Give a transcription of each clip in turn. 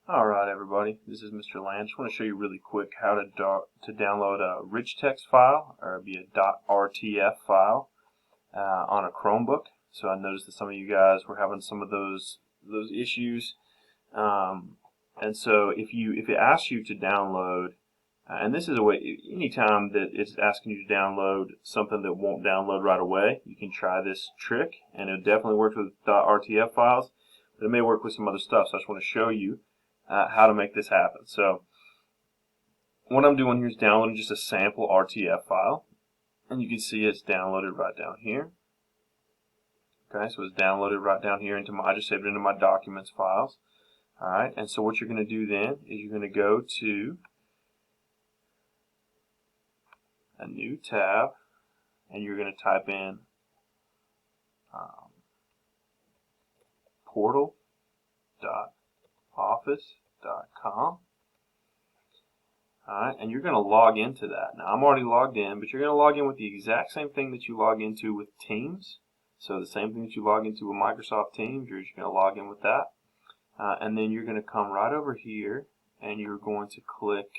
Alright everybody, this is Mr. Land. I just want to show you really quick how to download a rich text file, or it'd be a .rtf file on a Chromebook. So I noticed that some of you guys were having some of those issues, and so if it asks you to download, and this is a way, anytime that it's asking you to download something that won't download right away, you can try this trick, and it definitely works with .rtf files, but it may work with some other stuff. So I just want to show you how to make this happen. So what I'm doing here is downloading just a sample RTF file, and you can see it's downloaded right down here. Okay, so it's downloaded right down here into I just saved it into my documents files. Alright, and so what you're going to do then is you're going to go to a new tab, and you're going to type in portal.office.com. Alright, and you're going to log into that. Now I'm already logged in, but you're going to log in with the exact same thing that you log into with Teams. So the same thing that you log into with Microsoft Teams, you're just going to log in with that. And then you're going to come right over here, and you're going to click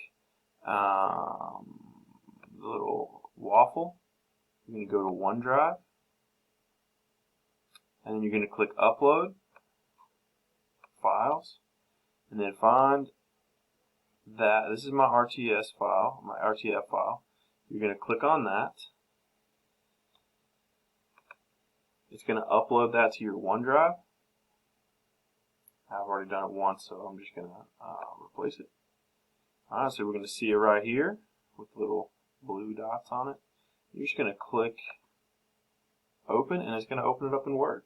the little waffle. You're going to go to OneDrive, and then you're going to click Upload Files, and then find that this is my RTS file, my RTF file. You're going to click on that. It's going to upload that to your OneDrive. I've already done it once, so I'm just going to replace it. Alright, so we're going to see it right here with little blue dots on it. You're just going to click Open, and it's going to open it up in Word.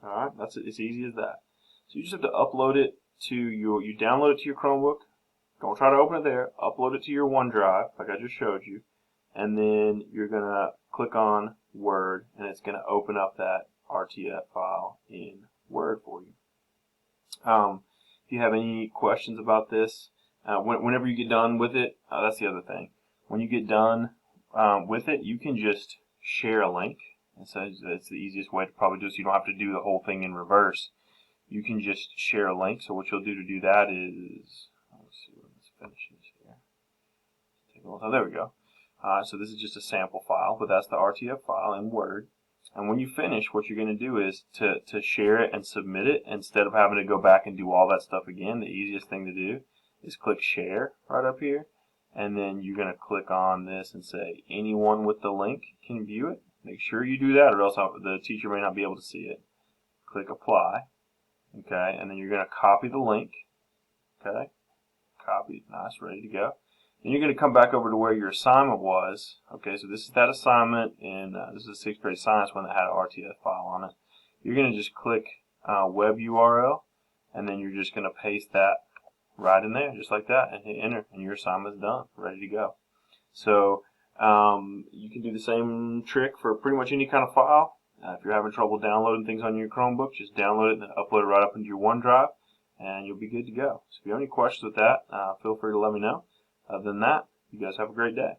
Alright, that's it. It's easy as that. So you just have to upload it to you download it to your Chromebook. Don't try to open it there. Upload it to your OneDrive, like I just showed you. And then you're going to click on Word, and it's going to open up that RTF file in Word for you. If you have any questions about this, whenever you get done with it, that's the other thing. When you get done with it, you can just share a link. And so that's the easiest way to probably do it, so you don't have to do the whole thing in reverse. You can just share a link. So what you'll do to do that is, let's see when this finishes here. Take a look. Oh, there we go. So this is just a sample file, but that's the RTF file in Word. And when you finish, what you're going to do is to share it and submit it instead of having to go back and do all that stuff again. The easiest thing to do is click Share right up here, and then you're going to click on this and say anyone with the link can view it. Make sure you do that, or else the teacher may not be able to see it. Click Apply. Okay, and then you're going to copy the link. Okay, copy, nice, ready to go. Then you're going to come back over to where your assignment was. Okay, so this is that assignment, and this is a 6th grade science one that had an RTF file on it. You're going to just click web URL, and then you're just going to paste that right in there, just like that, and hit enter, and your assignment is done, ready to go. So you can do the same trick for pretty much any kind of file. If you're having trouble downloading things on your Chromebook, just download it and then upload it right up into your OneDrive, and you'll be good to go. So if you have any questions with that, feel free to let me know. Other than that, you guys have a great day.